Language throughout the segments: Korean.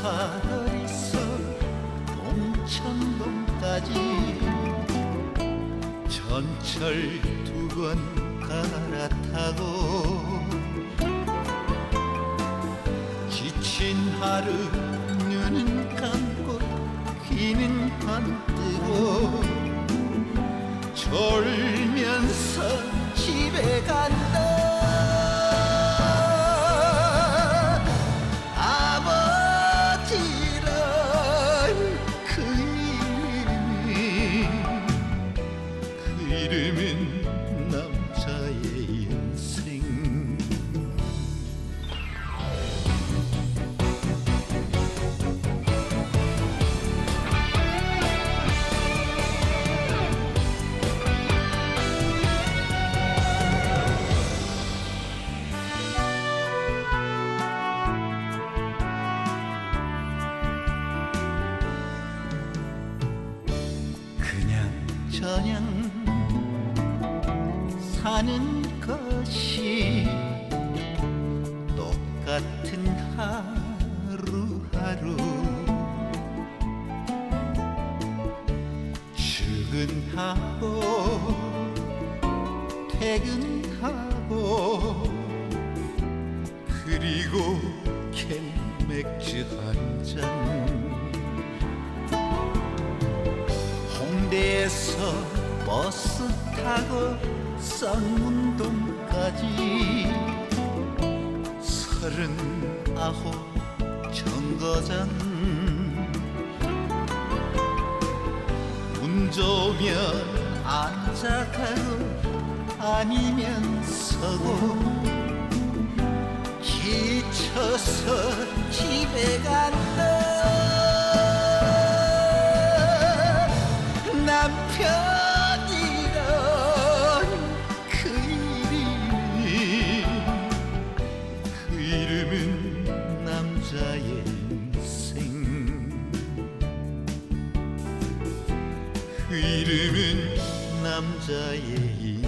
사거리서 동창동까지 전철 2번 갈아타고 지친 하루 눈은 감고 귀는 안 뜨고 졸면서 집에 간다. 아버지란 그 이름은 남자의 인생. 저냥 사는 것이 똑같은 하루하루 출근하고 퇴근하고 그리고 캔 맥주 한 잔 홍대에서 버스 타고 쌍문동까지 39 정거장 운 좋으면 앉아가고 아니면 서고 지쳐서 집에 간다. 남편이란 그 이름은 남자의 인생. 그 이름은 남자의 인생.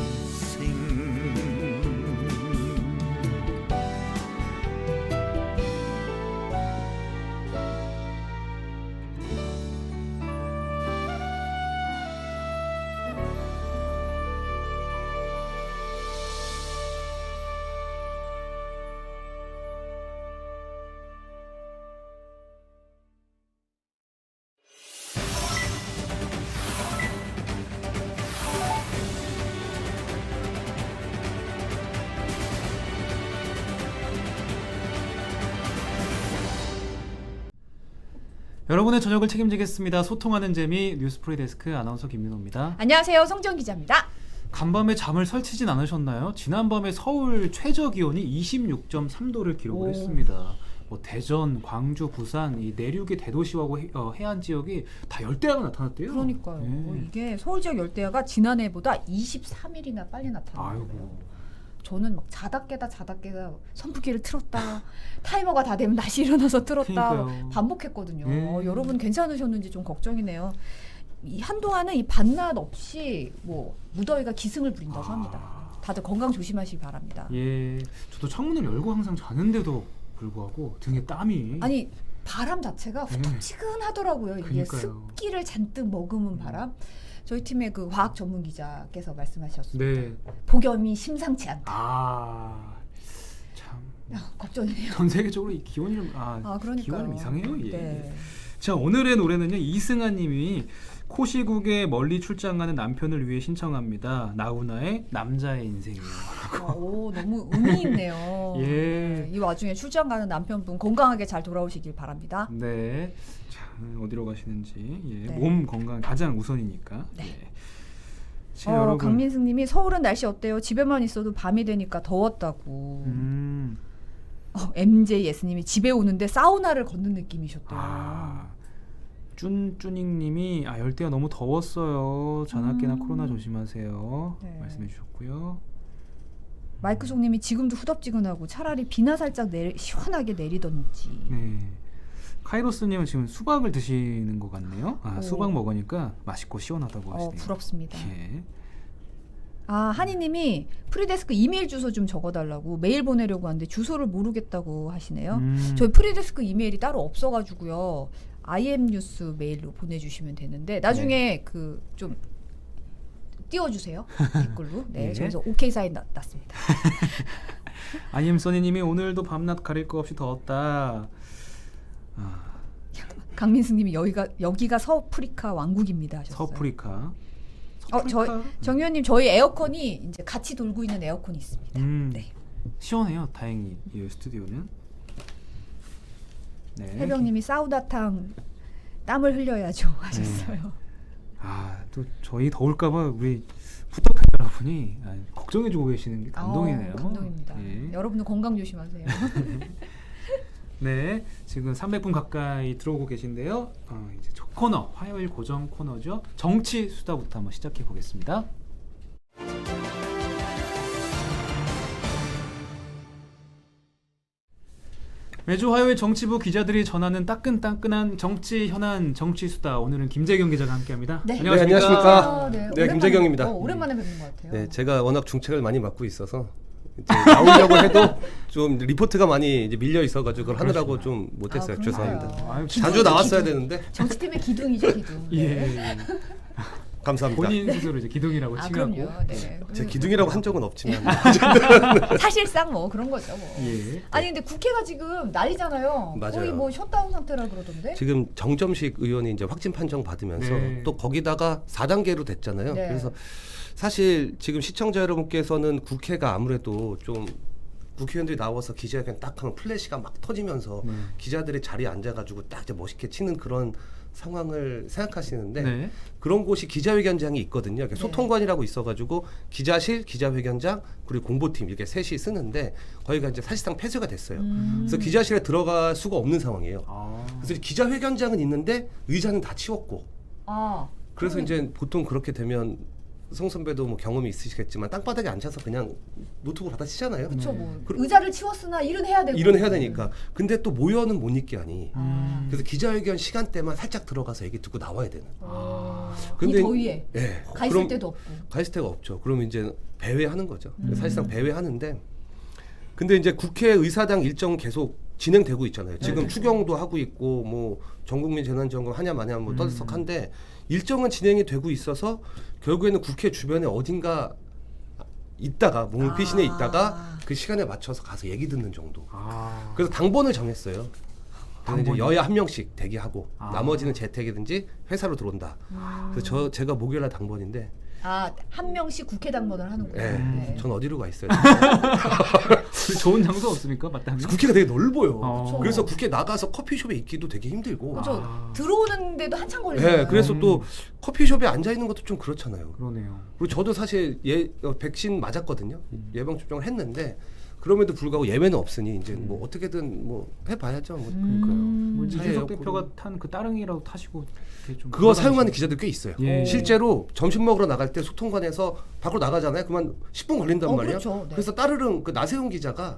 여러분의 저녁을 책임지겠습니다. 소통하는 재미 뉴스프리 데스크 아나운서 김민호입니다. 안녕하세요. 송지연 기자입니다. 간밤에 잠을 설치진 않으셨나요? 지난밤에 서울 최저 기온이 26.3도를 기록을 했습니다. 뭐 대전, 광주, 부산 이 내륙의 대도시하고 해안 지역이 다 열대야가 나타났대요. 그러니까요. 예. 이게 서울 지역 열대야가 지난해보다 23일이나 빨리 나타났어요. 저는 막 자다 깨다 선풍기를 틀었다. 타이머가 다 되면 다시 일어나서 틀었다. 그러니까요. 반복했거든요. 여러분 괜찮으셨는지 좀 걱정이네요. 한동안은 이 밤낮 없이 뭐 무더위가 기승을 부린다고 합니다. 다들 건강 조심하시기 바랍니다. 예, 저도 창문을 열고 항상 자는데도 불구하고 등에 땀이 아니 바람 자체가 후텁지근하더라고요. 이게 그러니까요. 습기를 잔뜩 머금은 바람. 저희 팀의 그 과학 전문 기자께서 말씀하셨습니다. 네. 폭염이 심상치 않다. 참 걱정이네요. 전 세계적으로 이 기온이 좀 그러니까요. 기온이 좀 이상해요. 예. 네. 자, 오늘의 노래는요, 이승아님이 코시국에 멀리 출장 가는 남편을 위해 신청합니다. 나훈아의 남자의 인생이요. 오, 너무 의미 있네요. 예. 네, 이 와중에 출장 가는 남편분 건강하게 잘 돌아오시길 바랍니다. 네. 자, 어디로 가시는지. 예. 네. 몸 건강 가장 우선이니까. 네. 예. 자, 여러분. 강민승님이 서울은 날씨 어때요? 집에만 있어도 밤이 되니까 더웠다고. MJS님이 집에 오는데 사우나를 걷는 느낌이셨대요. 쭌쭈닝님이 열대야 너무 더웠어요. 전학기나 코로나 조심하세요. 네. 말씀해 주셨고요. 마이크송님이 지금도 후덥지근하고 차라리 비나 살짝 시원하게 내리던지. 네. 카이로스님은 지금 수박을 드시는 것 같네요. 수박 먹으니까 맛있고 시원하다고 하시네요. 부럽습니다. 예. 한이님이 프리데스크 이메일 주소 좀 적어달라고 메일 보내려고 하는데 주소를 모르겠다고 하시네요. 저희 프리데스크 이메일이 따로 없어가지고요. IM뉴스 메일로 보내주시면 되는데 나중에 그 좀 띄워주세요. 댓글로. 네, 네. 저기서 OK 사인 났습니다. 아님 써니님이 오늘도 밤낮 가릴 거 없이 더웠다. 강민승님이 여기가 서프리카 왕국입니다 하셨어요. 서프리카. 정의원님 저희 에어컨이 이제 같이 돌고 있는 에어컨이 있습니다. 네. 시원해요. 다행히 이 스튜디오는. 네. 해병님이 사우다탕 땀을 흘려야죠 하셨어요. 또 저희 더울까봐 우리 부탁팬 여러분이 걱정해주고 계시는 게 감동이네요. 감동입니다. 예. 여러분들 건강 조심하세요. 네, 지금 300분 가까이 들어오고 계신데요. 이제 첫 코너, 화요일 고정 코너죠. 정치 수다부터 한번 시작해 보겠습니다. 매주 화요일 정치부 기자들이 전하는 따끈따끈한 정치 현안 정치 수다. 오늘은 김재경 기자가 함께합니다. 네. 안녕하십니까. 네, 네, 김재경입니다. 오랜만에 뵙는 것 같아요. 네, 제가 워낙 중책을 많이 맡고 있어서 이제 나오려고 해도 좀 리포트가 많이 이제 밀려 있어가지고 그걸 하느라고 좀 못했어요. 죄송합니다. 자주 나왔어야 되는데. 정치팀의 기둥이죠, 기둥. 예. 감사합니다. 본인 스스로 이제 기둥이라고 칭하고. 그럼요. 네. 제 기둥이라고 한 적은 없지만 사실상 뭐 그런 거죠, 뭐. 예. 아니 근데 국회가 지금 난리잖아요. 맞아요. 거의 뭐 셧다운 상태라 그러던데. 지금 정점식 의원이 이제 확진 판정 받으면서 네. 또 거기다가 4단계로 됐잖아요. 네. 그래서 사실 지금 시청자 여러분께서는 국회가 아무래도 좀 국회의원들이 나와서 기자회견 딱 하면 플래시가 막 터지면서 기자들이 자리에 앉아가지고 딱 이제 멋있게 치는 그런 상황을 생각하시는데 네. 그런 곳이 기자회견장이 있거든요. 소통관이라고 있어가지고 기자실, 기자회견장 그리고 공보팀 이렇게 셋이 쓰는데 거기가 이제 사실상 폐쇄가 됐어요. 그래서 기자실에 들어갈 수가 없는 상황이에요. 그래서 기자회견장은 있는데 의자는 다 치웠고. 그래서 이제 보통 그렇게 되면 송 선배도 뭐 경험이 있으시겠지만 땅바닥에 앉아서 그냥 노트북 받아 치잖아요. 그렇죠. 뭐 의자를 치웠으나 일은 해야 되고. 일은 해야 되니까. 근데 또 모여는 못 있게 하니. 그래서 기자회견 시간대만 살짝 들어가서 얘기 듣고 나와야 되는. 근데 이 더위에 예, 가 있을 때도 없고. 가 있을 데가 없죠. 그러면 이제 배회하는 거죠. 사실상 배회하는데 근데 이제 국회 의사당 일정 계속 진행되고 있잖아요. 지금 추경도 하고 있고 뭐 전국민 재난지원금 하냐 마냐 뭐 떠들썩한데 일정은 진행이 되고 있어서 결국에는 국회 주변에 어딘가 있다가 몸을 피신해 있다가 그 시간에 맞춰서 가서 얘기 듣는 정도. 그래서 당번을 정했어요. 그래서 이제 여야 한 명씩 대기하고 나머지는 재택이든지 회사로 들어온다. 그래서 제가 목요일날 당번인데. 한 명씩 국회 당번을 하는군요. 네. 전 어디로 가 있어요? 좋은 장소 없습니까, 마땅히? 국회가 되게 넓어요. 그렇죠. 그래서 국회 나가서 커피숍에 있기도 되게 힘들고. 그렇죠. 들어오는데도 한참 걸리잖아요. 네, 그래서 또 커피숍에 앉아 있는 것도 좀 그렇잖아요. 그러네요. 그리고 저도 사실 백신 맞았거든요. 예방 접종을 했는데 그럼에도 불구하고 예외는 없으니 이제 뭐 어떻게든 뭐 해봐야죠. 뭐 그러니까요. 뭐 차에 이준석 에어컨. 대표가 탄 그 따릉이라도 타시고 이렇게 좀 그거 돌아다니시고. 사용하는 기자들 꽤 있어요. 예. 실제로 점심 먹으러 나갈 때 소통관에서 밖으로 나가잖아요. 그러면 10분 걸린단 말이에요. 그렇죠. 네. 그래서 따르릉 그 나세훈 기자가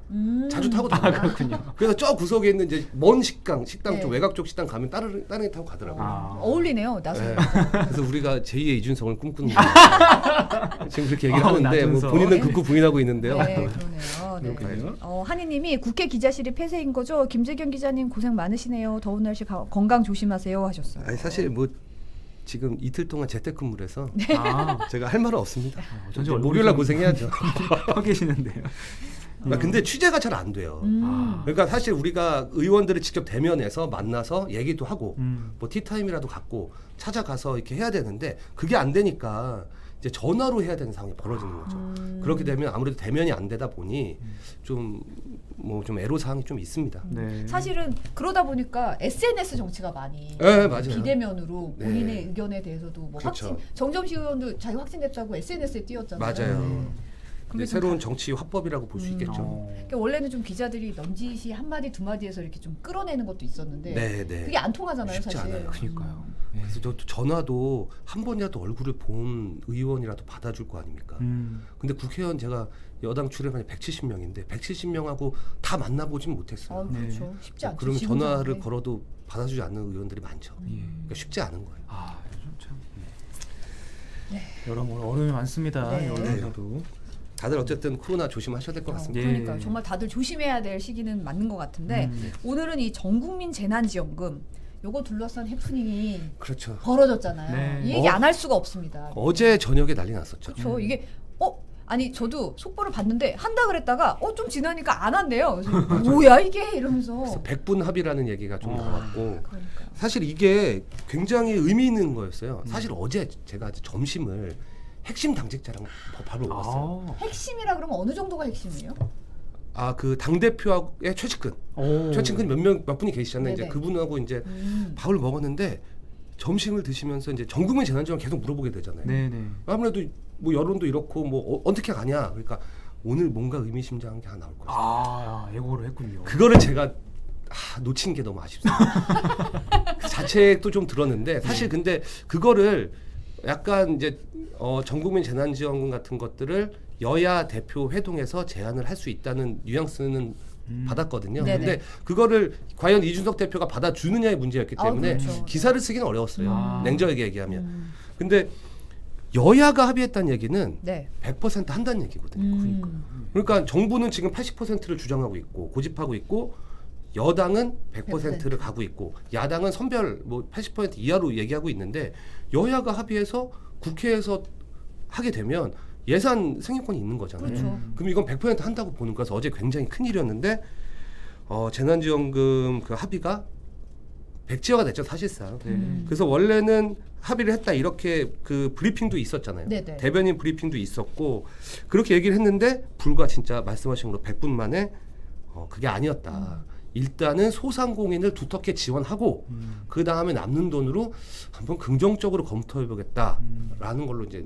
자주 타고 다녀요. 그렇군요. 그래서 저 구석에 있는 이제 먼 식당 네. 쪽 외곽 쪽 식당 가면 따릉이 타고 가더라고요. 어울리네요. 나서. 네. 그래서 우리가 제2의 이준석을 꿈꾸는 거예요. 지금 그렇게 얘기를 하는데 뭐 나준석. 본인은 극구 부인하고 있는데요. 네, 그러네요. 네. 그렇군요. 한이님이 국회 기자실이 폐쇄인 거죠? 김재경 기자님 고생 많으시네요. 더운 날씨 건강 조심하세요 하셨어요. 아니, 사실 뭐 지금 이틀 동안 재택근무를 해서 아, 제가 할 말은 없습니다. 전체 목요일날 고생해야죠. 하 계시는데요. 근데 취재가 잘 안 돼요. 그러니까 사실 우리가 의원들을 직접 대면해서 만나서 얘기도 하고 뭐 티타임이라도 갖고 찾아가서 이렇게 해야 되는데 그게 안 되니까 이제 전화로 해야 되는 상황이 벌어지는 거죠. 그렇게 되면 아무래도 대면이 안 되다 보니 좀 애로 사항이 좀 있습니다. 네. 사실은 그러다 보니까 SNS 정치가 많이 네, 맞아요. 비대면으로 본인의 네. 의견에 대해서도 뭐 그렇죠. 확신 정점식 의원도 자기 확진됐다고 SNS에 띄웠잖아요. 맞아요. 네. 이제 새로운 정치 화법이라고 볼 수 있겠죠. 그러니까 원래는 좀 기자들이 넌지시 한 마디 두 마디에서 이렇게 좀 끌어내는 것도 있었는데 네. 그게 안 통하잖아요, 쉽지 사실. 않아요. 그러니까요. 네. 그래서 저 전화도 한 번이라도 얼굴을 본 의원이라도 받아줄 거 아닙니까? 근데 국회의원 제가 여당 출연만이 170명인데 170명하고 다 만나보진 못했어요. 그렇죠. 쉽지 않죠. 그러면 지금 전화를 상황에. 걸어도 받아주지 않는 의원들이 많죠. 예. 그러니까 쉽지 않은 거예요. 요즘 참. 여러모로 어려움이 많습니다. 네. 여기서도. 다들 어쨌든 코로나 조심하셔야 될 것 같습니다. 예. 그러니까 정말 다들 조심해야 될 시기는 맞는 것 같은데 오늘은 이 전국민 재난지원금 요거 둘러싼 해프닝이 그렇죠. 벌어졌잖아요. 네. 이 얘기 안 할 수가 없습니다. 어제 저녁에 난리 났었죠. 그렇죠. 이게 아니 저도 속보를 봤는데 한다 그랬다가 좀 지나니까 안 한대요. 그래서 뭐야 이게 이러면서. 그래서 100분 합의라는 얘기가 좀 나왔고 그러니까. 사실 이게 굉장히 의미 있는 거였어요. 사실 어제 제가 점심을 핵심 당직자랑 밥을 먹었어요. 핵심이라 그러면 어느 정도가 핵심이에요? 그 당대표의 최측근. 최측근 몇 분이 계시잖아요. 이제 네네. 그분하고 이제 밥을 먹었는데 점심을 드시면서 이제 전국민 재난지원 계속 물어보게 되잖아요. 네네. 아무래도 뭐 여론도 이렇고 뭐 어떻게 가냐. 그러니까 오늘 뭔가 의미심장한 게 하나 나올 거예요. 예고를 했군요. 그거를 제가 놓친 게 너무 아쉽습니다. 그 자책도 좀 들었는데 사실 근데 그거를 약간 이제 전국민 재난지원금 같은 것들을 여야 대표 회동에서 제안을 할 수 있다는 뉘앙스는 받았거든요. 네네. 근데 그거를 과연 이준석 대표가 받아주느냐의 문제였기 때문에 그렇죠. 기사를 쓰기는 어려웠어요. 아. 냉정하게 얘기하면. 근데 여야가 합의했다는 얘기는 네. 100% 한다는 얘기거든요. 그러니까 정부는 지금 80%를 주장하고 있고 고집하고 있고 여당은 100%를 가고 있고 야당은 선별 80% 이하로 얘기하고 있는데 여야가 합의해서 국회에서 하게 되면 예산 승인권이 있는 거잖아요. 그렇죠. 그럼 이건 100% 한다고 보는 거라서 어제 굉장히 큰 일이었는데 재난지원금 그 합의가 백지화가 됐죠 사실상. 그래서 원래는 합의를 했다 이렇게 그 브리핑도 있었잖아요. 네네. 대변인 브리핑도 있었고 그렇게 얘기를 했는데 불과 진짜 말씀하신 걸로 100분 만에 그게 아니었다. 일단은 소상공인을 두텁게 지원하고 그 다음에 남는 돈으로 한번 긍정적으로 검토해보겠다라는 걸로 이제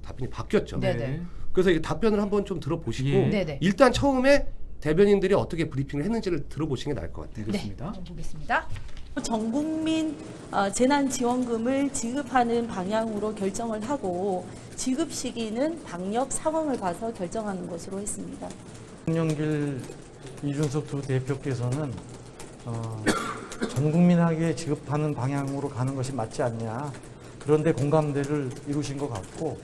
답변이 바뀌었죠. 네네. 그래서 이 답변을 한번 좀 들어보시고 예. 네네. 일단 처음에 대변인들이 어떻게 브리핑을 했는지를 들어보시는 게 나을 것 같아요. 그렇습니다. 한번 보겠습니다. 전국민 재난지원금을 지급하는 방향으로 결정을 하고 지급 시기는 방역 상황을 봐서 결정하는 것으로 했습니다. 송영길 이준석 두 대표께서는 전 국민에게 지급하는 방향으로 가는 것이 맞지 않냐, 그런데 공감대를 이루신 것 같고,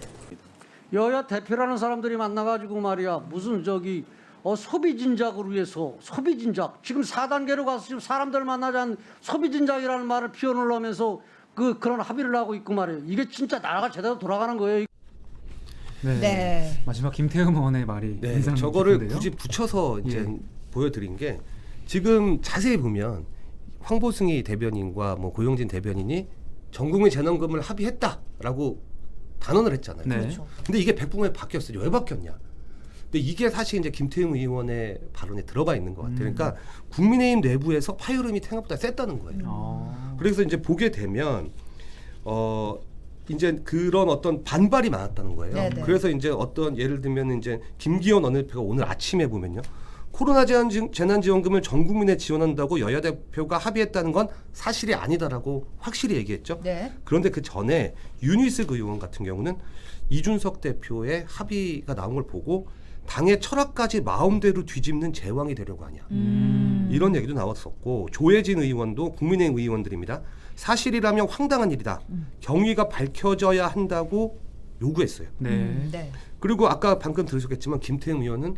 여야 대표라는 사람들이 만나가지고 말이야 무슨 소비 진작을 위해서 소비 진작 지금 4단계로 가서 지금 사람들 만나자는 소비 진작이라는 말을 피워넣으면서 그런 합의를 하고 있고 말이에요. 이게 진짜 나라가 제대로 돌아가는 거예요. 네. 네. 마지막 김태흠 의원의 말이 네, 인상 저거를 깊은데요. 굳이 붙여서 이제 예. 보여드린 게 지금 자세히 보면 황보승희 대변인과 고용진 대변인이 전국민 재난금을 합의했다라고 단언을 했잖아요. 네. 그렇죠. 근데 이게 100분에 바뀌었어요. 왜 바뀌었냐? 근데 이게 사실 이제 김태흠 의원의 발언에 들어가 있는 것 같아요. 그러니까 국민의힘 내부에서 파열음이 생각보다 셌다는 거예요. 그래서 이제 보게 되면 이제 그런 어떤 반발이 많았다는 거예요. 네네. 그래서 이제 어떤 예를 들면 이제 김기현 원내대표가 오늘 아침에 보면요. 코로나 재난지원금을 전 국민에 지원한다고 여야 대표가 합의했다는 건 사실이 아니다라고 확실히 얘기했죠. 네. 그런데 그 전에 윤희숙 의원 같은 경우는 이준석 대표의 합의가 나온 걸 보고 당의 철학까지 마음대로 뒤집는 제왕이 되려고 하냐. 이런 얘기도 나왔었고 조혜진 의원도 국민의힘 의원들입니다. 사실이라면 황당한 일이다. 경위가 밝혀져야 한다고 요구했어요. 네. 네. 그리고 아까 방금 들으셨겠지만 김태흠 의원은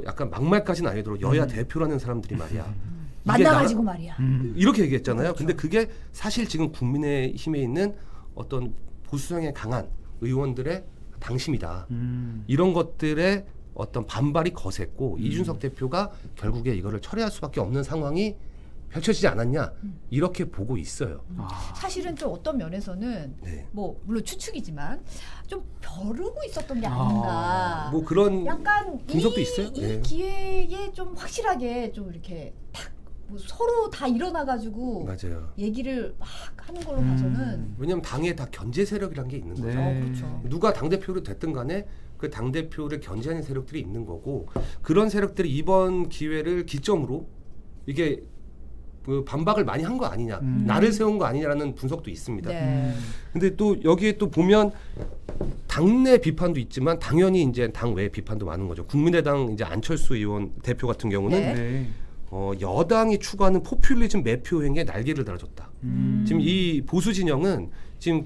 약간 막말까지는 아니더라도 여야 대표라는 사람들이 말이야. 이게 만나가지고 말이야. 이렇게 얘기했잖아요. 근데 그게 사실 지금 국민의힘에 있는 어떤 보수성에 강한 의원들의 당심이다. 이런 것들의 어떤 반발이 거셌고 이준석 대표가 결국에 이거를 처리할 수밖에 없는 상황이 펼쳐지지 않았냐 이렇게 보고 있어요. 사실은 좀 어떤 면에서는 네. 물론 추측이지만 좀 벼르고 있었던 게 아닌가. 그런 약간 분석도 이, 있어요? 이 네. 기회에 좀 확실하게 좀 이렇게 탁 서로 다 일어나가지고 맞아요. 얘기를 막 하는 걸로 봐서는 왜냐하면 당에 다 견제 세력이란 게 있는 거죠. 네. 그렇죠. 누가 당대표를 됐든 간에 그 당대표를 견제하는 세력들이 있는 거고 그런 세력들이 이번 기회를 기점으로 이게 반박을 많이 한 거 아니냐, 나를 세운 거 아니냐라는 분석도 있습니다. 네. 근데 또 여기에 또 보면 당내 비판도 있지만 당연히 이제 당 외 비판도 많은 거죠. 국민의당 이제 안철수 의원 대표 같은 경우는 네. 네. 여당이 추구하는 포퓰리즘 매표행에 날개를 달아줬다. 지금 이 보수 진영은 지금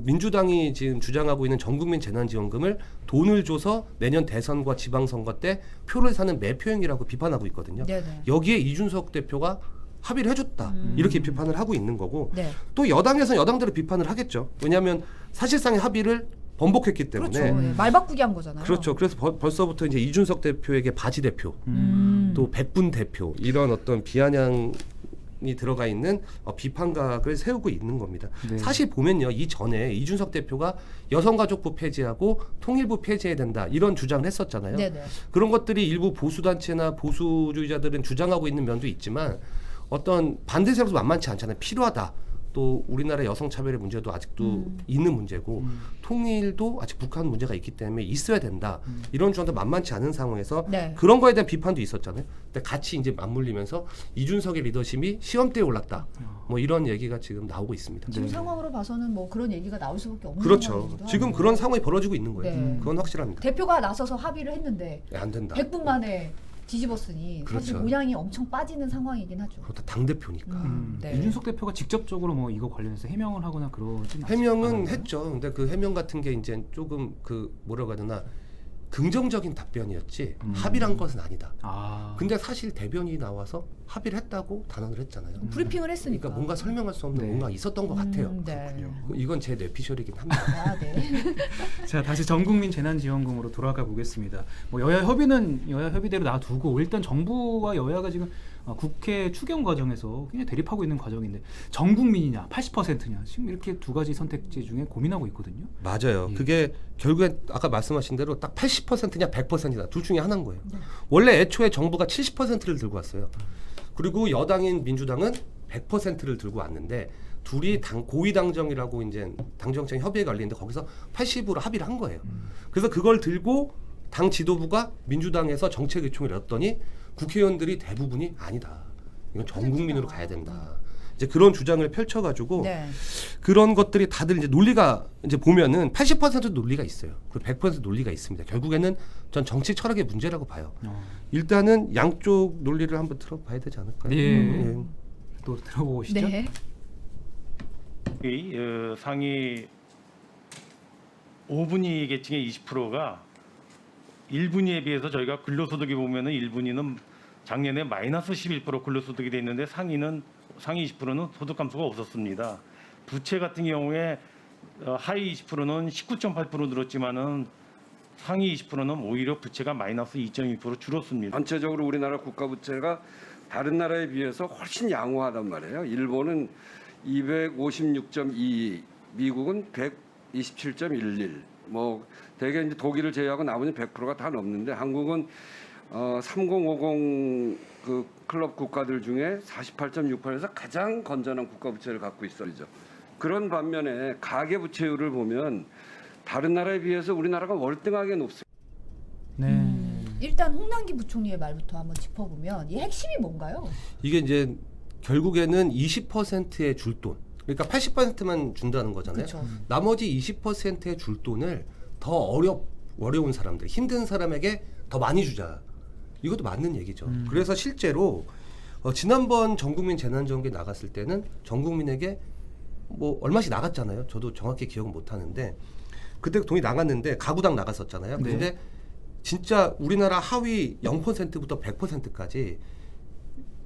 민주당이 지금 주장하고 있는 전국민 재난지원금을 돈을 줘서 내년 대선과 지방선거 때 표를 사는 매표행이라고 비판하고 있거든요. 네네. 여기에 이준석 대표가 합의를 해줬다. 이렇게 비판을 하고 있는 거고 네. 또 여당에서는 여당대로 비판을 하겠죠. 왜냐하면 사실상의 합의를 번복했기 때문에. 그렇죠. 네. 말 바꾸기 한 거잖아요. 그렇죠. 그래서 벌써부터 이제 이준석 대표에게 바지 대표, 또 백분 대표 이런 어떤 비아냥이 들어가 있는 비판각을 세우고 있는 겁니다. 네. 사실 보면요, 이 전에 이준석 대표가 여성가족부 폐지하고 통일부 폐지해야 된다 이런 주장을 했었잖아요. 네네. 그런 것들이 일부 보수 단체나 보수주의자들은 주장하고 있는 면도 있지만 어떤 반대 세력도 만만치 않잖아요. 필요하다. 또 우리나라 여성 차별의 문제도 아직도 있는 문제고 통일도 아직 북한 문제가 있기 때문에 있어야 된다. 이런 주장도 만만치 않은 상황에서 네. 그런 거에 대한 비판도 있었잖아요. 근데 같이 이제 맞물리면서 이준석의 리더십이 시험대에 올랐다. 뭐 이런 얘기가 지금 나오고 있습니다. 지금 상황으로 봐서는 뭐 그런 얘기가 나올 수밖에 없는 그렇죠. 상황이기도 지금 하고. 그런 상황이 벌어지고 있는 거예요. 네. 그건 확실합니다. 대표가 나서서 합의를 했는데 네, 안 된다. 100분 만에 뒤집었으니 사실 그렇죠. 모양이 엄청 빠지는 상황이긴 하죠. 그렇다 당 대표니까. 네. 이준석 대표가 직접적으로 뭐 이거 관련해서 해명을 하거나 그러진 해명은 않았나요? 했죠. 근데 그 해명 같은 게 이제 조금 그 뭐라고 해야 되나 긍정적인 답변이었지 합의란 것은 아니다. 아. 근데 사실 대변이 나와서 합의를 했다고 단언을 했잖아요. 브리핑을 했으니까. 그러니까 뭔가 설명할 수 없는 네. 뭔가 있었던 것 같아요. 네. 이건 제 뇌피셜이긴 합니다. 아, 네. 자, 다시 전국민 재난지원금으로 돌아가 보겠습니다. 뭐 여야 협의는 여야 협의대로 놔두고 일단 정부와 여야가 지금 국회 추경 과정에서 굉장히 대립하고 있는 과정인데 전 국민이냐 80%냐 지금 이렇게 두 가지 선택지 중에 고민하고 있거든요. 맞아요. 예. 그게 결국엔 아까 말씀하신 대로 딱 80%냐 100%냐 둘 중에 하나인 거예요. 원래 애초에 정부가 70%를 들고 왔어요. 그리고 여당인 민주당은 100%를 들고 왔는데 둘이 고위 당정이라고 이제 당정청 협의에 걸리는데 거기서 80으로 합의를 한 거예요. 그래서 그걸 들고 당 지도부가 민주당에서 정책 요청을 했더니 국회의원들이 대부분이 아니다. 이건 전 국민으로 가야 된다. 이제 그런 주장을 펼쳐가지고 네. 그런 것들이 다들 이제 논리가 이제 보면은 80% 논리가 있어요. 그리고 100% 논리가 있습니다. 결국에는 전 정치 철학의 문제라고 봐요. 일단은 양쪽 논리를 한번 들어봐야 되지 않을까요? 예. 또 들어보시죠. 네. 상위 5분위 계층의 20%가 1분위에 비해서 저희가 근로소득이 보면은 1분위는 작년에 마이너스 11% 근로소득이 돼 있는데 상위 20%는 소득 감소가 없었습니다. 부채 같은 경우에 하위 20%는 19.8% 늘었지만은 상위 20%는 오히려 부채가 마이너스 2.2% 줄었습니다. 전체적으로 우리나라 국가 부채가 다른 나라에 비해서 훨씬 양호하단 말이에요. 일본은 256.22, 미국은 127.11. 뭐 대개 이제 독일을 제외하고 나머지 100%가 다 넘는데 한국은 3050 그 클럽 국가들 중에 48.68에서 가장 건전한 국가 부채를 갖고 있어요. 그런 반면에 가계 부채율을 보면 다른 나라에 비해서 우리나라가 월등하게 높습니다. 네. 일단 홍남기 부총리의 말부터 한번 짚어보면 이 핵심이 뭔가요? 이게 이제 결국에는 20%의 줄 돈. 그러니까 80%만 준다는 거잖아요. 그렇죠. 나머지 20%의 줄 돈을 더 어려운 사람들, 힘든 사람에게 더 많이 주자. 이것도 맞는 얘기죠. 그래서 실제로 지난번 전국민 재난지원금이 나갔을 때는 전국민에게 뭐 얼마씩 나갔잖아요. 저도 정확히 기억은 못 하는데 그때 돈이 나갔는데 가구당 나갔었잖아요. 네. 근데 진짜 우리나라 하위 0%부터 100%까지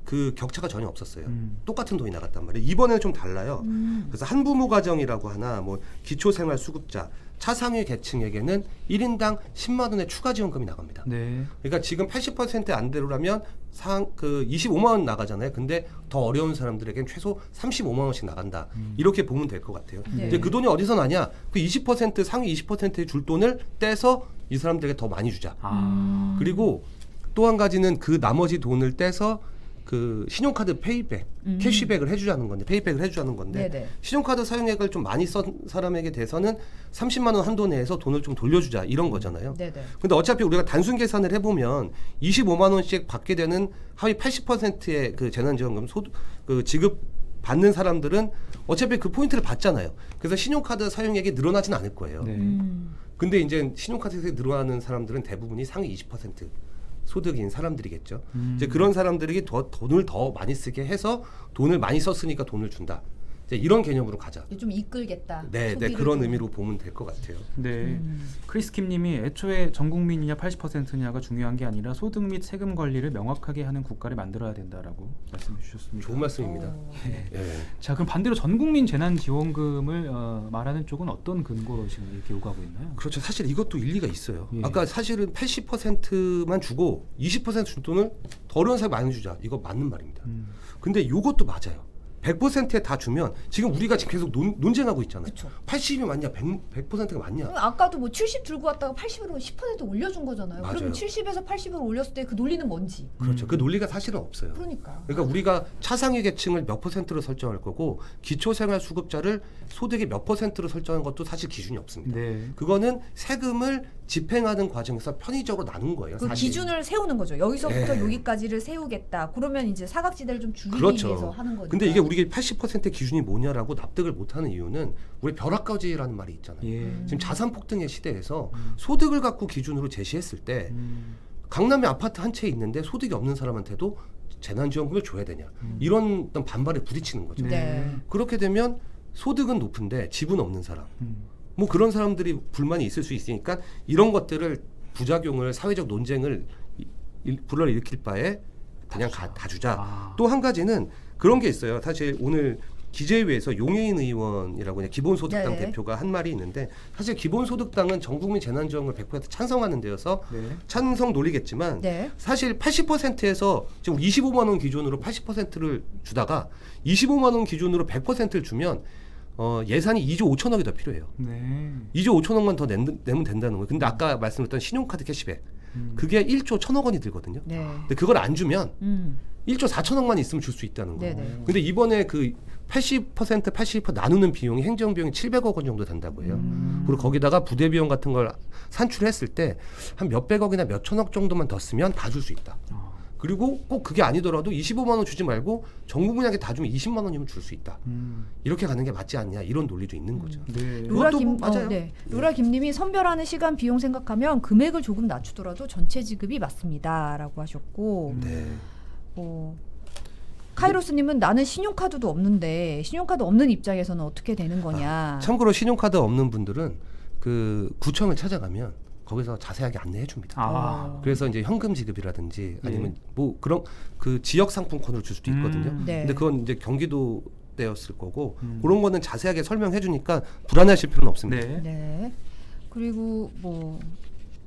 그 격차가 전혀 없었어요. 똑같은 돈이 나갔단 말이에요. 이번에는 좀 달라요. 그래서 한부모 가정이라고 하나 뭐 기초생활수급자, 차상위 계층에게는 1인당 10만 원의 추가 지원금이 나갑니다. 네. 그러니까 지금 80% 안대로라면 25만 원 나가잖아요. 근데 더 어려운 사람들에겐 최소 35만 원씩 나간다. 이렇게 보면 될 것 같아요. 네. 근데 그 돈이 어디서 나냐? 그 20% 상위 20%의 줄 돈을 떼서 이 사람들에게 더 많이 주자. 그리고 또 한 가지는 그 나머지 돈을 떼서 그 신용카드 페이백, 캐시백을 해주자는 건데, 페이백을 해주자는 건데, 네네. 신용카드 사용액을 좀 많이 쓴 사람에게 대해서는 30만 원 한도 내에서 돈을 좀 돌려주자 이런 거잖아요. 네네. 근데 어차피 우리가 단순 계산을 해보면 25만 원씩 받게 되는 하위 80%의 그 재난지원금 그 지급 받는 사람들은 어차피 그 포인트를 받잖아요. 그래서 신용카드 사용액이 늘어나진 않을 거예요. 네. 근데 이제 신용카드에서 늘어나는 사람들은 대부분이 상위 20%. 소득인 사람들이겠죠. 이제 그런 사람들이 돈을 더 많이 쓰게 해서 돈을 많이 썼으니까 돈을 준다. 이제 이런 개념으로 가자. 좀 이끌겠다. 네, 네 그런 의미로 보면 될 것 같아요. 네, 크리스킴님이 애초에 전 국민이냐 80%냐가 중요한 게 아니라 소득 및 세금 관리를 명확하게 하는 국가를 만들어야 된다라고 말씀해 주셨습니다. 좋은 말씀입니다. 예. 자, 그럼 반대로 전 국민 재난지원금을 말하는 쪽은 어떤 근거로 지금 이렇게 요구하고 있나요? 그렇죠. 사실 이것도 일리가 있어요. 예. 아까 사실은 80%만 주고 20% 준 돈을 더 어려운 사람이 많이 주자. 이거 맞는 말입니다. 근데 이것도 맞아요. 100%에 다 주면 지금 우리가 지금 계속 논쟁하고 있잖아요. 그쵸. 80이 맞냐 100%가 맞냐. 아까도 뭐 70 들고 왔다가 80으로 10% 올려준 거잖아요. 맞아요. 그럼 70에서 80으로 올렸을 때 그 논리는 뭔지. 그렇죠. 그 논리가 사실은 없어요. 그러니까. 그러니까 우리가 차상위 계층을 몇 %로 설정할 거고 기초생활수급자를 소득의 몇 %로 설정한 것도 사실 기준이 없습니다. 네. 그거는 세금을 집행하는 과정에서 편의적으로 나눈 거예요. 그 사실. 기준을 세우는 거죠. 여기서부터 네. 여기까지를 세우겠다. 그러면 이제 사각지대를 좀 줄이기 그렇죠. 위해서 하는 거니까. 근데 이게 우리가 80% 기준이 뭐냐라고 납득을 못하는 이유는 우리 벼락가지라는 말이 있잖아요. 예. 지금 자산 폭등의 시대에서 소득을 갖고 기준으로 제시했을 때 강남에 아파트 한 채 있는데 소득이 없는 사람한테도 재난지원금을 줘야 되냐 이런 어떤 반발에 부딪히는 거죠. 네. 그렇게 되면 소득은 높은데 집은 없는 사람 뭐 그런 사람들이 불만이 있을 수 있으니까 이런 것들을 부작용을 사회적 논쟁을 불러일으킬 바에 그냥 다 주자. 또 한 가지는 그런 게 있어요. 사실 오늘 기재위에서 용해인 의원이라고 그냥 기본소득당 네. 대표가 한 말이 있는데 사실 기본소득당은 전국민 재난지원금을 100% 찬성하는 데여서 네. 찬성 논리겠지만 네. 사실 80%에서 지금 25만 원 기준으로 80%를 주다가 25만 원 기준으로 100%를 주면 예산이 2조 5천억이 더 필요해요. 네. 2조 5천억만 더 내면 된다는 거예요. 근데 아까 말씀드렸던 신용카드 캐시백 그게 1조 1천억 원이 들거든요. 네. 근데 그걸 안 주면 1조 4천억만 있으면 줄 수 있다는 거예요. 네네. 근데 이번에 그 80% 나누는 비용이 행정비용이 700억 원 정도 된다고 해요. 그리고 거기다가 부대 비용 같은 걸 산출했을 때 한 몇백억이나 몇천억 정도만 더 쓰면 다 줄 수 있다. 그리고 꼭 그게 아니더라도 25만 원 주지 말고 전 국민에게 다 주면 20만 원이면 줄 수 있다. 이렇게 가는 게 맞지 않냐 이런 논리도 있는 거죠. 네. 그것도 맞아요. 네. 로라 김님이 선별하는 시간 비용 생각하면 금액을 조금 낮추더라도 전체 지급이 맞습니다라고 하셨고, 네. 카이로스님은 나는 신용카드도 없는데 신용카드 없는 입장에서는 어떻게 되는 거냐. 참고로 신용카드 없는 분들은 그 구청을 찾아가면 거기서 자세하게 안내해 줍니다. 그래서 이제 현금 지급이라든지 아니면 뭐 그런 그 지역 상품권을 줄 수도 있거든요. 네. 근데 그건 이제 경기도 때였을 거고 그런 거는 자세하게 설명해 주니까 불안하실 필요는 없습니다. 네. 네. 그리고 뭐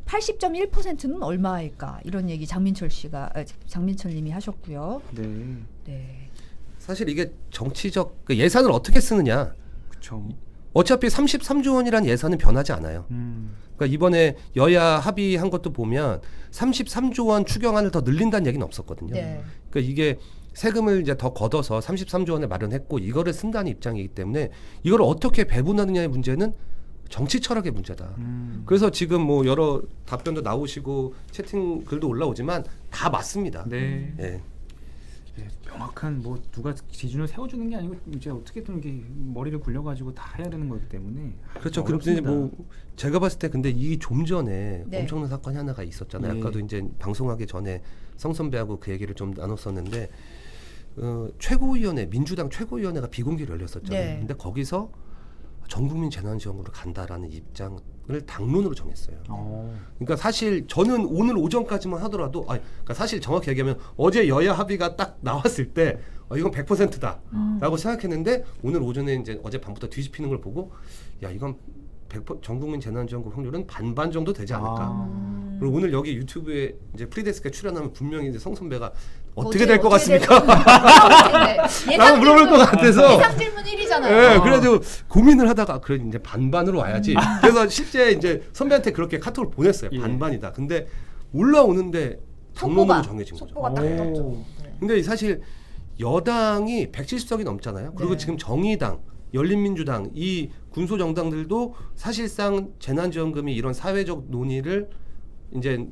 80.1%는 얼마일까 이런 얘기 장민철님이 하셨고요. 네. 네. 사실 이게 정치적 그 예산을 어떻게 쓰느냐. 그렇죠. 어차피 33조 원이라는 예산은 변하지 않아요. 그러니까 이번에 여야 합의한 것도 보면 33조 원 추경안을 더 늘린다는 얘기는 없었거든요. 네. 그러니까 이게 세금을 이제 더 걷어서 33조 원을 마련했고 이거를 쓴다는 입장이기 때문에 이걸 어떻게 배분하느냐의 문제는 정치 철학의 문제다. 그래서 지금 뭐 여러 답변도 나오시고 채팅 글도 올라오지만 다 맞습니다. 네. 예. 예, 명확한 뭐 누가 기준을 세워주는 게 아니고 이제 어떻게든 이게 머리를 굴려가지고 다 해야 되는 거기 때문에 그렇죠. 그런데 뭐 제가 봤을 때 근데 이 좀 전에 네. 엄청난 사건이 하나가 있었잖아요. 예. 아까도 이제 방송하기 전에 성 선배하고 그 얘기를 좀 나눴었는데 최고위원회 민주당 최고위원회가 비공개로 열렸었잖아요. 네. 근데 거기서 전국민 재난지원금으로 간다라는 입장을 당론으로 정했어요. 그러니까 사실 저는 오늘 오전까지만 하더라도 그러니까 사실 정확히 얘기하면 어제 여야 합의가 딱 나왔을 때 이건 100%다라고 생각했는데 오늘 오전에 이제 어제 밤부터 뒤집히는 걸 보고 야 이건 100% 전국민 재난지원금 확률은 반반 정도 되지 않을까. 그리고 오늘 여기 유튜브에 이제 프리데스크에 출연하면 분명히 이제 성 선배가 어떻게 될 것 같습니까? 라고 물어볼 것 같아서 예상 질문 1위잖아요. 네, 그래가지고 고민을 하다가 그래 이제 반반으로 와야지. 그래서 실제 이제 선배한테 그렇게 카톡을 보냈어요. 반반이다. 근데 올라오는데 당론으로 정해진 거죠. 속보가 딱 떴죠. 네. 근데 사실 여당이 170석이 넘잖아요. 그리고 네. 지금 정의당, 열린민주당 이 군소 정당들도 사실상 재난지원금이 이런 사회적 논의를 이제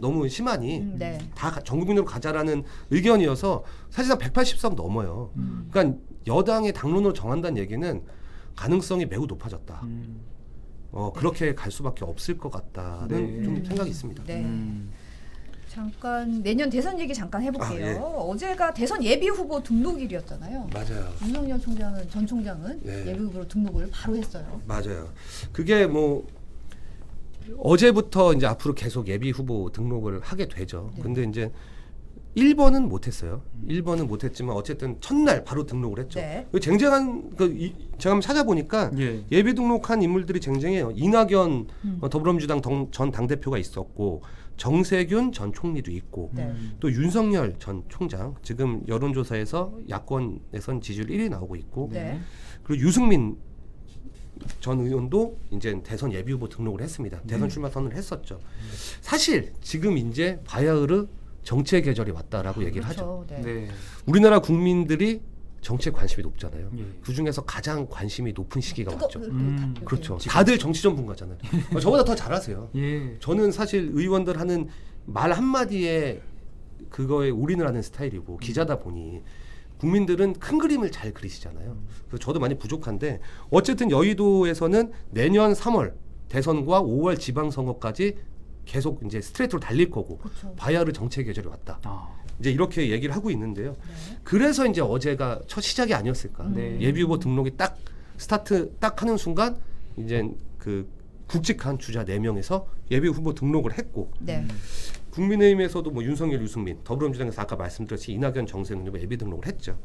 너무 심하니 네. 다 전국민으로 가자라는 의견이어서 사실상 180석 넘어요. 그러니까 여당의 당론으로 정한다는 얘기는 가능성이 매우 높아졌다. 그렇게 갈 수밖에 없을 것 같다는 네. 좀 생각이 있습니다. 네. 잠깐 내년 대선 얘기 잠깐 해볼게요. 아, 예. 어제가 대선 예비 후보 등록일이었잖아요. 맞아요. 윤석열 전 총장은 네. 예비 후보로 등록을 바로 했어요. 맞아요. 그게 뭐 어제부터 이제 앞으로 계속 예비 후보 등록을 하게 되죠. 네. 근데 이제 1번은 못했어요. 1번은 못했지만 어쨌든 첫날 바로 등록을 했죠. 네. 그 쟁쟁한 제가 한번 찾아보니까 예. 예비 등록한 인물들이 쟁쟁해요. 이낙연 더불어민주당 전 당대표가 있었고 정세균 전 총리도 있고 네. 또 윤석열 전 총장 지금 여론조사에서 야권에선 지지율 1위 나오고 있고 네. 그리고 유승민 전 의원도 이제 대선 예비 후보 등록을 했습니다. 대선 출마 선언을 했었죠. 사실 지금 이제 바야흐르 정치의 계절이 왔다라고 얘기를 하죠. 그렇죠. 네. 네. 우리나라 국민들이 정치에 관심이 높잖아요. 예. 그 중에서 가장 관심이 높은 시기가 왔죠. 네. 그렇죠. 다들 정치 전문가잖아요. 저보다 더 잘하세요. 예. 저는 사실 의원들 하는 말 한마디에 그거에 올인을 하는 스타일이고 기자다 보니 국민들은 큰 그림을 잘 그리시잖아요. 그래서 저도 많이 부족한데 어쨌든 여의도에서는 내년 3월 대선과 5월 지방선거까지 계속 이제 스트레이트로 달릴 거고 그렇죠. 바야흐르 정치의 계절이 왔다. 아. 이제 이렇게 얘기를 하고 있는데요. 네. 그래서 이제 어제가 첫 시작이 아니었을까. 네. 예비 후보 등록이 딱 스타트 딱 하는 순간 이제 그 굵직한 주자 4명에서 예비 후보 등록을 했고 네. 국민의힘에서도 뭐 윤석열, 유승민, 더불어민주당에서 아까 말씀드렸듯이 이낙연, 정세균 후보 예비 등록을 했죠.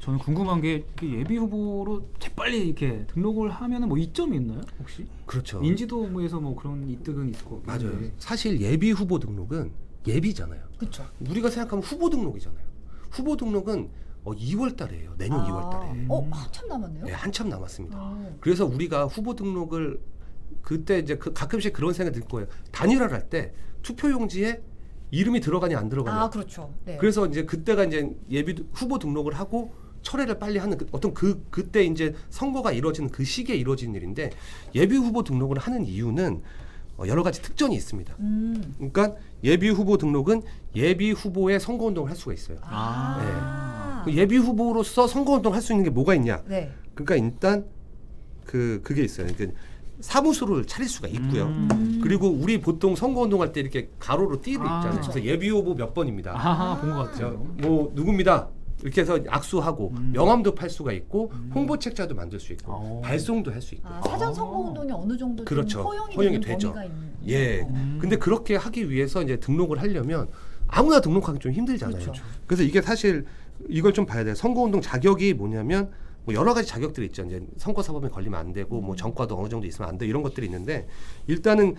저는 궁금한 게 예비 후보로 재빨리 이렇게 등록을 하면은 뭐 이점이 있나요? 혹시? 그렇죠. 인지도에서 뭐 그런 이득은 있을 것 같아요. 맞아요. 사실 예비 후보 등록은 예비잖아요. 그렇죠. 우리가 생각하면 후보 등록이잖아요. 후보 등록은 2월 달에요. 내년 2월 달에. 한참 남았네요. 네, 한참 남았습니다. 오. 그래서 우리가 후보 등록을 그때 이제 가끔씩 그런 생각이 들 거예요. 단일화를 할 때 투표용지에 이름이 들어가냐 안 들어가냐. 아, 그렇죠. 네. 그래서 이제 그때가 이제 예비 후보 등록을 하고 철회를 빨리 하는 어떤 그때 이제 선거가 이루어지는 그 시기에 이루어진 일인데 예비 후보 등록을 하는 이유는 여러 가지 특전이 있습니다. 그러니까 예비 후보 등록은 예비 후보의 선거 운동을 할 수가 있어요. 네. 예비 후보로서 선거 운동을 할 수 있는 게 뭐가 있냐? 네. 그러니까 일단 그게 있어요. 그러니까 사무소를 차릴 수가 있고요. 그리고 우리 보통 선거 운동할 때 이렇게 가로로 띠를 있잖아요. 그래서 예비 후보 몇 번입니다. 본 것 같아요. 뭐 누굽니다. 이렇게 해서 악수하고 명함도 팔 수가 있고 홍보 책자도 만들 수 있고 발송도 할 수 있고. 사전 선거 운동이 어느 정도 그렇죠. 좀 허용이 허용이 되는 되죠. 범위가 있는. 예. 근데 그렇게 하기 위해서 이제 등록을 하려면 아무나 등록하기 좀 힘들잖아요. 그렇죠. 그래서 이게 사실 이걸 좀 봐야 돼요. 선거 운동 자격이 뭐냐면 뭐 여러 가지 자격들이 있죠. 이제 선거 사범에 걸리면 안 되고 뭐 전과도 어느 정도 있으면 안 돼. 이런 것들이 있는데 일단은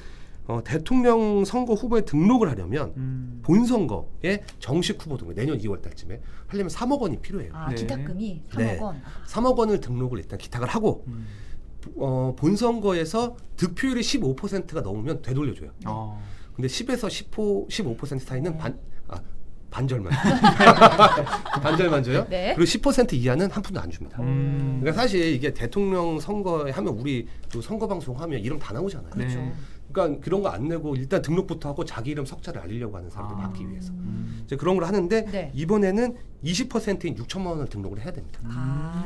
대통령 선거 후보에 등록을 하려면 본선거에 정식 후보 등록 내년 2월 달쯤에 하려면 3억 원이 필요해요. 아, 네. 기탁금이 3억 네. 원. 3억 원을 등록을 일단 기탁을 하고 본선거에서 득표율이 15%가 넘으면 되돌려줘요. 근데 10에서 15% 사이는 반절만 반절만 줘요. 네. 그리고 10% 이하는 한 푼도 안 줍니다. 음. 그러니까 사실 이게 대통령 선거에 하면 우리 또 선거 방송 하면 이름 다 나오잖아요. 그렇죠. 네. 그러니까 그런 거 안 내고 일단 등록부터 하고 자기 이름 석자를 알리려고 하는 사람들 막기 위해서 이제 그런 걸 하는데 네. 이번에는 20%인 6천만 원을 등록을 해야 됩니다.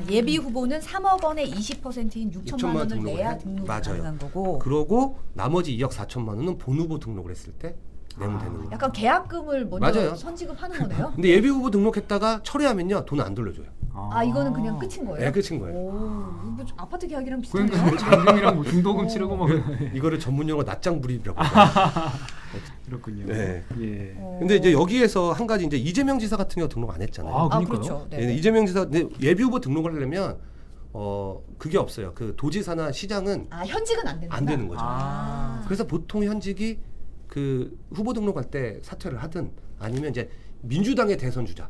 예비 후보는 3억 원의 20%인 6천만 원을 등록을 내야 해- 등록이 맞아요. 가능한 거고. 그러고 나머지 2억 4천만 원은 본 후보 등록을 했을 때 내면 되는 거예요. 약간 계약금을 먼저 맞아요. 선지급하는 거네요. 근데 예비 후보 등록했다가 철회하면요 돈 안 돌려줘요. 이거는 그냥 끝인 거예요? 네, 끝인 거예요. 오, 뭐 아파트 계약이랑 비슷하네요. 그러니까 잔금이랑 뭐 중도금 치르고 막 이거를 전문용어 납장불입이라고. 그렇군요. 네. 예. 근데 이제 여기에서 한 가지 이제 이재명 지사 같은 경우 등록 안 했잖아요. 그러니까요. 그렇죠. 네. 네, 이재명 지사 근데 예비 후보 등록을 하려면 그게 없어요. 그 도지사나 시장은 현직은 안 되는 안 되는 거죠. 그래서 보통 현직이 그 후보 등록할 때 사퇴를 하든 아니면 이제 민주당의 대선 주자,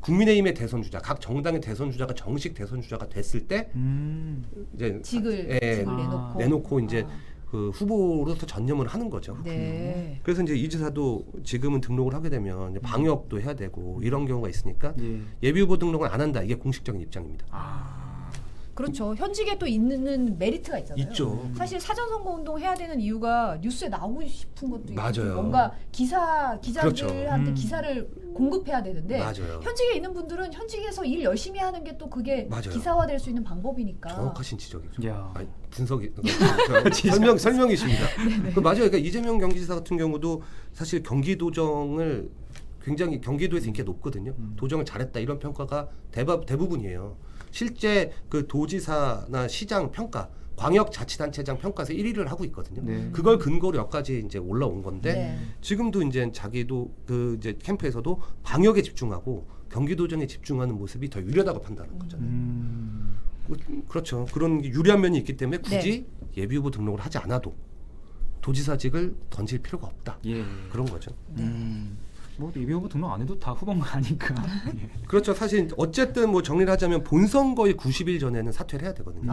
국민의힘의 대선 주자, 각 정당의 대선 주자가 정식 대선 주자가 됐을 때 이제 직을 내놓고 이제 그 후보로서 전념을 하는 거죠. 네. 그래서 이제 이 지사도 지금은 등록을 하게 되면 이제 방역도 해야 되고 이런 경우가 있으니까 예. 예비 후보 등록을 안 한다. 이게 공식적인 입장입니다. 그렇죠. 현직에 또 있는 메리트가 있잖아요. 있죠. 사실 사전 선거 운동 해야 되는 이유가 뉴스에 나오고 싶은 것도 있고 맞아요. 뭔가 기자들한테 그렇죠. 기사를 공급해야 되는데 맞아요. 현직에 있는 분들은 현직에서 일 열심히 하는 게 또 그게 맞아요. 기사화될 수 있는 방법이니까. 정확하신 지적이죠. 야. 아니, 분석이 설명이십니다. 그 맞아요. 그러니까 이재명 경기지사 같은 경우도 사실 경기도정을 굉장히 경기도에서 인기가 높거든요. 도정을 잘했다 이런 평가가 대부분이에요. 실제 그 도지사나 시장 평가, 광역자치단체장 평가에서 1위를 하고 있거든요. 네. 그걸 근거로 여기까지 이제 올라온 건데 네. 지금도 이제 자기도 그 이제 캠프에서도 방역에 집중하고 경기도정에 집중하는 모습이 더 유리하다고 판단하는 거잖아요. 그렇죠. 그런 유리한 면이 있기 때문에 굳이 예비 후보 등록을 하지 않아도 도지사직을 던질 필요가 없다. 예. 그런 거죠. 뭐 예비 후보 등록 안 해도 다 후보인 거 아니까. 그렇죠. 사실 어쨌든 뭐 정리를 하자면 본선거의 90일 전에는 사퇴를 해야 되거든요.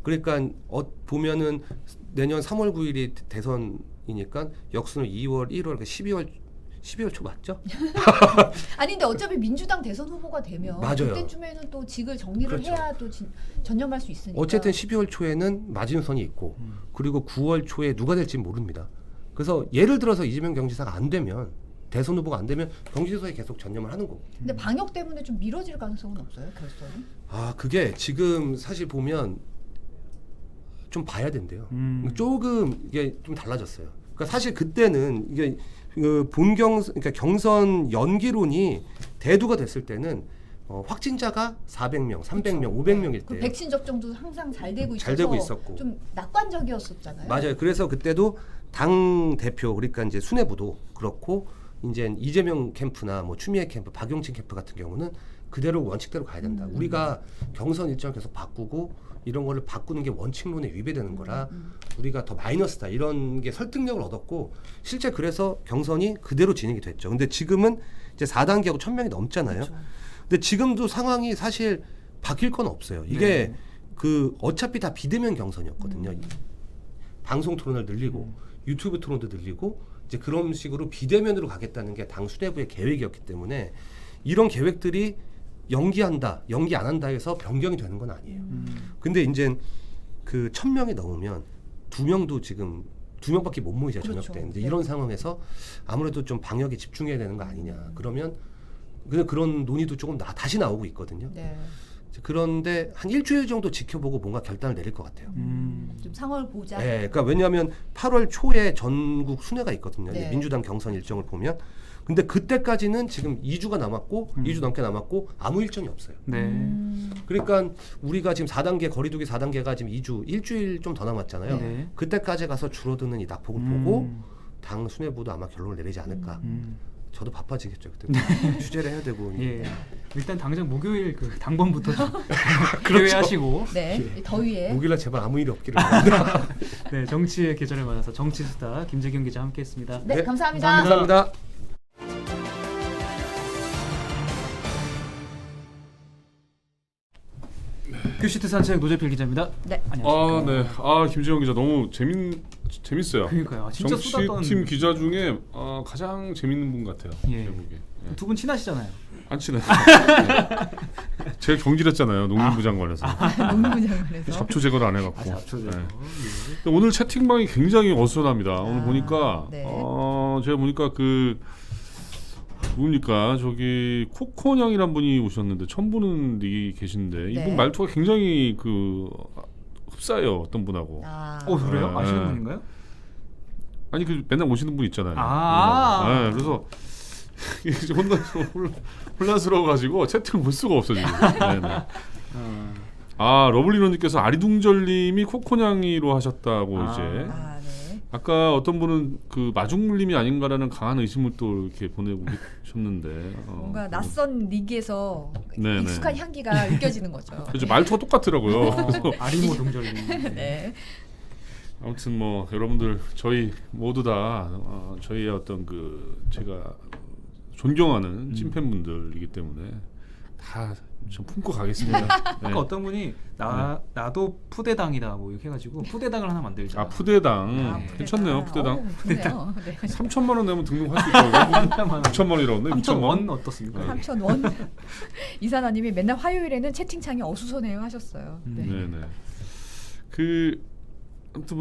그러니까 보면은 내년 3월 9일이 대선이니까 역순을 2월, 1월, 12월 초 맞죠? 아니 근데 어차피 민주당 대선 후보가 되면 맞아요. 그때쯤에는 또 직을 정리를 그렇죠. 해야 또 전념할 수 있으니까. 어쨌든 12월 초에는 마지노선이 있고 그리고 9월 초에 누가 될지 모릅니다. 그래서 예를 들어서 이재명 경지사가 안 되면 대선 후보가 안 되면 경기도에 계속 전념을 하는 거고. 근데 방역 때문에 좀 미뤄질 가능성은 없어요, 결선이? 아 그게 지금 사실 보면 좀 봐야 된대요. 조금 이게 좀 달라졌어요. 그러니까 사실 그때는 이게 그 그러니까 경선 연기론이 대두가 됐을 때는 확진자가 400명, 300명, 500명일 그 때 백신 접종도 항상 잘 되고 있어서 잘 되고 있었고. 좀 낙관적이었었잖아요. 맞아요. 그래서 그때도 당 대표 그러니까 이제 수뇌부도 그렇고 이제 이재명 캠프나 뭐 추미애 캠프, 박용진 캠프 같은 경우는 그대로 원칙대로 가야 된다. 우리가 경선 일정을 계속 바꾸고 이런 거를 바꾸는 게 원칙론에 위배되는 거라 우리가 더 마이너스다. 이런 게 설득력을 얻었고 실제 그래서 경선이 그대로 진행이 됐죠. 근데 지금은 이제 4단계하고 1000명이 넘잖아요. 그렇죠. 근데 지금도 상황이 사실 바뀔 건 없어요. 이게 그 어차피 다 비대면 경선이었거든요. 방송 토론을 늘리고 유튜브 토론도 늘리고 이제 그런 식으로 비대면으로 가겠다는 게 당 수뇌부의 계획이었기 때문에 이런 계획들이 연기한다, 연기 안 한다 해서 변경이 되는 건 아니에요. 근데 이제 그 1000명이 넘으면 2명도 지금 2명밖에 못 모이죠. 그렇죠. 저녁 때. 이제 네. 이런 상황에서 아무래도 좀 방역에 집중해야 되는 거 아니냐. 그러면 그런 논의도 조금 다시 나오고 있거든요. 네. 그런데 한 일주일 정도 지켜보고 뭔가 결단을 내릴 것 같아요. 좀 상황을 보자. 네, 그러니까 왜냐하면 8월 초에 전국 순회가 있거든요. 네. 민주당 경선 일정을 보면. 근데 그때까지는 지금 2주가 남았고 2주 넘게 남았고 아무 일정이 없어요. 네. 그러니까 우리가 지금 4단계 거리두기 4단계가 지금 일주일 좀 더 남았잖아요. 네. 그때까지 가서 줄어드는 이 낙폭을 보고 당 수뇌부도 아마 결론을 내리지 않을까. 저도 바빠지겠죠. 그때 취재를 해야 되고. 예. 일단 당장 목요일 그 당번부터 좀 계획하시고 네. 이 더위에. 목요일날 제발 아무 일이 없기를. 네, 정치의 계절을 맞아서 정치수다 김재경 기자 함께했습니다. 네, 네, 감사합니다. 감사합니다. 큐시트 산책 노재필 기자입니다. 네. 안녕하십니까. 네. 김재영 기자 너무 재밌어요. 그러니까요. 진짜 정치팀 쏟았던 기자 중에 가장 재밌는 분 같아요. 예. 제가 보기에. 예. 두 분 친하시잖아요. 안 친해요. 제일 경질했잖아요. 농림부 장관에서. 농구부 장관에서. 잡초 제거를 안 해갖고. 잡초죠. 네. 근데 오늘 채팅방이 굉장히 어수선합니다. 오늘 보니까 네. 제가 보니까 누굽니까 저기 코코냥이란 분이 오셨는데 처음 보는 분이 계신데 이분 네. 말투가 굉장히 흡사해요. 어떤 분하고. 그래요? 네. 아시는 분인가요? 아니 맨날 오시는 분 있잖아요. 아. 네, 그래서 이게 혼란스러워가지고 채팅을 볼 수가 없어 지금. 네네. 러블리노님께서 아리둥절님이 코코냥이로 하셨다고 이제. 네. 아까 어떤 분은 마중물림이 아닌가라는 강한 의심을 또 이렇게 보내고 계셨는데. 뭔가 낯선 리그에서 네네. 익숙한 향기가 느껴지는 거죠. 그렇죠. 말투가 똑같더라고요. 그래서 아리모 동절님. 네. 아무튼 뭐 여러분들 저희 모두 다 저희의 어떤 제가 존경하는 찐팬분들이기 때문에 다 좀 품고 가겠습니다. 네. 그러니까 어떤 분이 나도 푸대당이다 뭐 이렇게 해가지고 푸대당을 하나 만들자. 아 푸대당 푸대당. 괜찮네요. 푸대당. 좋네요. 네. 3천만 원 내면 등록할 수 있다고. 6천만 원이라고 했네. 6천만 3,000원 원. 어떻습니까? 3,000원. 이사나님이 맨날 화요일에는 채팅창에 어수선해요 하셨어요. 네. 네네. 아무튼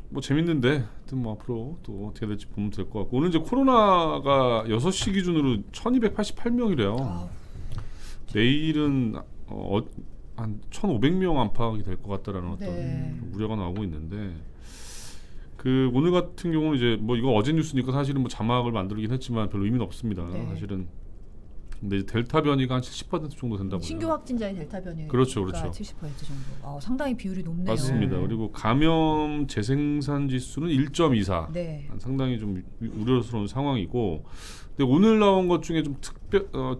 뭐 재밌는데, 아무튼 뭐 앞으로 또 어떻게 될지 보면 될 것 같고 오늘 이제 코로나가 6시 기준으로 1,288명이래요. 아우. 내일은 한 1,500명 안팎이 될 것 같다라는 어떤 네. 우려가 나오고 있는데 오늘 같은 경우는 이제 뭐 이거 어제 뉴스니까 사실은 뭐 자막을 만들긴 했지만 별로 의미는 없습니다. 네. 사실은 근데 이제 델타 변이가 한 70% 정도 된다고요. 신규 확진자의 델타 변이가 그렇죠. 70% 정도. 상당히 비율이 높네요. 맞습니다. 그리고 감염 재생산 지수는 1.24. 네. 상당히 좀 우려스러운 상황이고. 근데 오늘 나온 것 중에 좀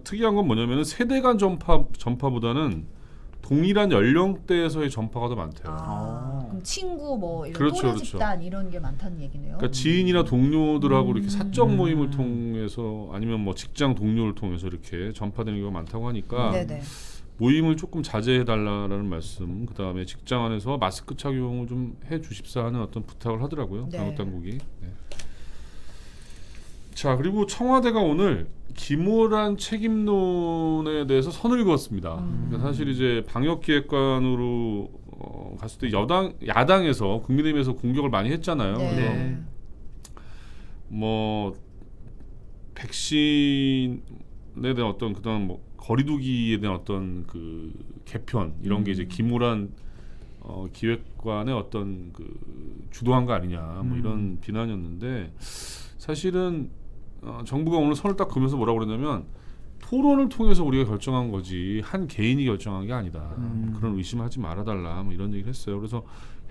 특이한 건 뭐냐면은 세대 간 전파보다는 동일한 연령대에서의 전파가 더 많대요. 그럼 친구 뭐 이런 그렇죠, 또래 그렇죠. 집단 이런 게 많다는 얘기네요. 그러니까 지인이나 동료들하고 이렇게 사적 모임을 통해서 아니면 뭐 직장 동료를 통해서 이렇게 전파되는 경우가 많다고 하니까 네네. 모임을 조금 자제해 달라라는 말씀. 그다음에 직장 안에서 마스크 착용을 좀 해 주십사 하는 어떤 부탁을 하더라고요. 네. 방역 당국이. 네. 자, 그리고 청와대가 오늘 김호란 책임론에 대해서 선을 그었습니다. 그러니까 사실 이제 방역기획관으로 갔을 때 야당에서 국민의힘에서 공격을 많이 했잖아요. 네. 그래서 뭐 백신에 대한 어떤 그다음 뭐 거리두기에 대한 어떤 그 개편 이런 게 이제 김호란 기획관의 어떤 주도한 거 아니냐 뭐 이런 비난이었는데 사실은 정부가 오늘 선을 딱 그으면서 뭐라고 그러냐면 토론을 통해서 우리가 결정한 거지 한 개인이 결정한 게 아니다. 그런 의심하지 말아달라 뭐 이런 얘기를 했어요. 그래서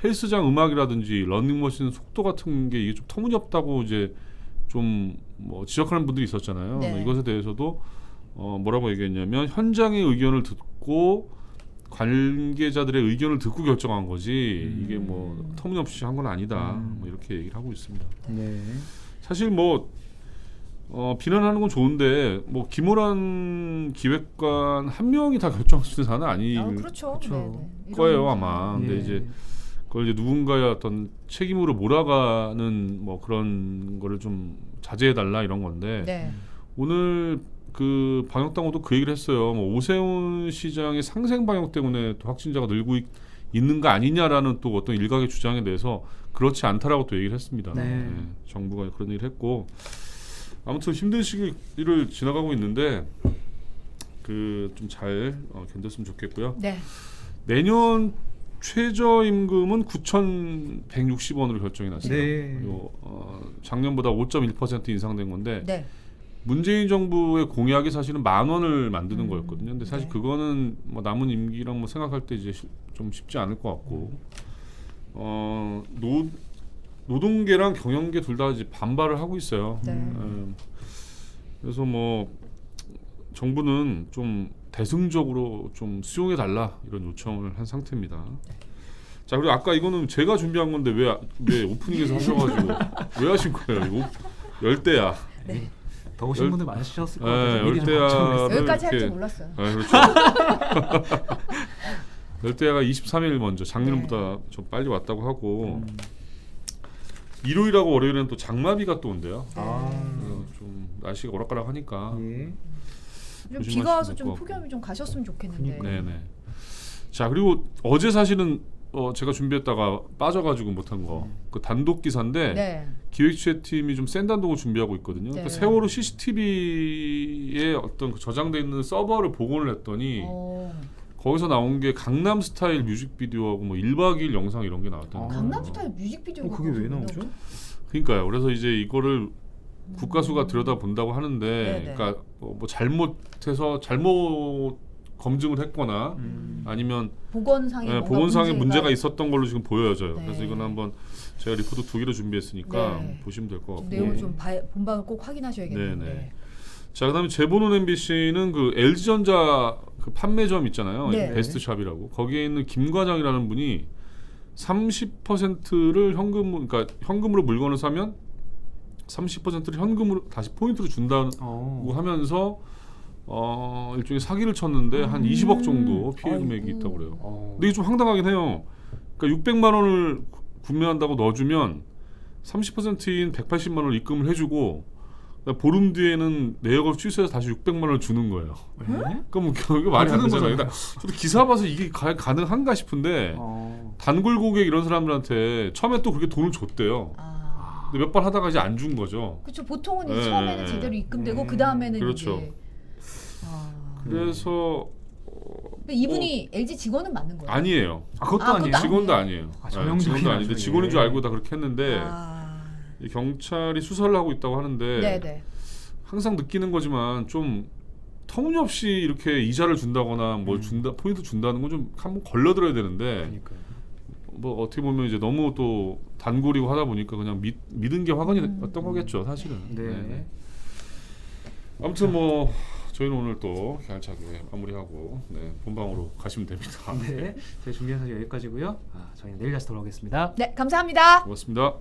헬스장 음악이라든지 러닝머신 속도 같은 게 이게 좀 터무니없다고 이제 좀 뭐 지적하는 분들이 있었잖아요. 네. 이것에 대해서도 뭐라고 얘기했냐면 현장의 의견을 듣고 관계자들의 의견을 듣고 결정한 거지 이게 뭐 터무니없이 한 건 아니다. 뭐 이렇게 얘기를 하고 있습니다. 네. 사실 뭐 비난하는 건 좋은데 뭐 김호란 기획관 한 명이 다 결정할 수 있는 사안은 아닐 그렇죠. 네네. 거예요 아마. 근데 네. 이제 그걸 이제 누군가의 어떤 책임으로 몰아가는 뭐 그런 거를 좀 자제해달라 이런 건데 네. 오늘 방역 당국도 그 얘기를 했어요. 뭐 오세훈 시장의 상생 방역 때문에 또 확진자가 늘고 있는 거 아니냐라는 또 어떤 일각의 주장에 대해서 그렇지 않다라고 또 얘기를 했습니다. 네. 정부가 그런 얘기를 했고 아무튼 힘든 시기를 지나가고 있는데 좀 잘 견뎠으면 좋겠고요. 네. 내년 최저임금은 9,160원으로 결정이 났어요. 네. 작년보다 5.1% 인상된 건데 네. 문재인 정부의 공약이 사실은 10,000원을 만드는 거였거든요. 근데 사실 네. 그거는 뭐 남은 임기랑 뭐 생각할 때 이제 좀 쉽지 않을 것 같고 노동계랑 경영계 둘 다 이제 반발을 하고 있어요. 네. 그래서 뭐 정부는 좀 대승적으로 좀 수용해 달라 이런 요청을 한 상태입니다. 자, 그리고 아까 이거는 제가 준비한 건데 왜 오프닝에서 하셔가지고 왜 하신 거예요? 이거 열대야. 네. 더우신 분들 많으셨을 것 같아요. 미리 좀 열대야. 걱정을 여기까지 할 줄 몰랐어요. 그렇죠. 열대야가 23일 먼저 작년보다 좀 빨리 왔다고 하고 일요일하고 월요일은 또 장마비가 또 온대요. 그래서 좀 날씨가 오락가락하니까 예. 좀 조심하시면 비가 와서 될 좀 것 같고. 폭염이 좀 가셨으면 좋겠는데. 네네. 자, 그리고 어제 사실은 제가 준비했다가 빠져가지고 못한 거 그 단독 기사인데 네. 기획취재팀이 좀 센 단독을 준비하고 있거든요. 네. 그 세월호 CCTV에 어떤 저장돼 있는 서버를 복원을 했더니 거기서 나온 게 강남 스타일 뮤직비디오하고 뭐 1박 2일 영상 이런 게 나왔다는 거예요. 강남 스타일 뮤직비디오가 그게 왜 나오죠? 그러니까요. 그래서 이제 이거를 국가수가 들여다 본다고 하는데, 네네. 그러니까 뭐 잘못해서 잘못 검증을 했거나 아니면 보건상에 보건상에 문제가 있었던 걸로 지금 보여져요. 네. 그래서 이건 한번 제가 리포트 2개를 준비했으니까 네. 보시면 될 것 같고. 내용을 좀 본방을 꼭 확인하셔야겠는데. 네네. 자, 그다음에 제보는 MBC는 그 LG전자 그 판매점 있잖아요. 네. 베스트샵이라고. 거기에 있는 김 과장이라는 분이 30%를 그러니까 현금으로 물건을 사면 30%를 현금으로 다시 포인트로 준다고 하면서 일종의 사기를 쳤는데 한 20억 정도 피해 금액이 있다고 그래요. 근데 이게 좀 황당하긴 해요. 그러니까 600만 원을 구매한다고 넣어주면 30%인 180만 원을 입금을 해주고 보름 뒤에는 내역을 취소해서 다시 600만 원을 주는 거예요. 그럼 이게 말이 안 되잖아요. 저도 기사 봐서 이게 가능한가 싶은데 단골 고객 이런 사람들한테 처음에 또 그렇게 돈을 줬대요. 근데 몇 번 하다가 이제 안 준 거죠. 그렇죠. 보통은 이제 네. 처음에는 제대로 입금되고 그 다음에는 그렇죠. 이제. 그래서 근데 이분이 LG 직원은 맞는 거예요? 아니에요. 그것도 그것도 아니에요. 직원도 아니에요. 전형적인 직원도 아닌데 나중에. 직원인 줄 알고 다 그렇게 했는데 아. 이 경찰이 수사를 하고 있다고 하는데 네네. 항상 느끼는 거지만 좀 터무니없이 이렇게 이자를 준다거나 뭘 준다 포인트 준다는 건 좀 한번 걸러들어야 되는데 그러니까요. 뭐 어떻게 보면 이제 너무 또 단골이고 하다 보니까 그냥 믿은 게 화근이 났던 거겠죠 사실은. 네. 아무튼 뭐 저희는 오늘 또 알차게 마무리하고 본방으로 가시면 됩니다. 네. 저희 준비한 사실 여기까지고요. 저희는 내일 다시 돌아오겠습니다. 네, 감사합니다. 고맙습니다.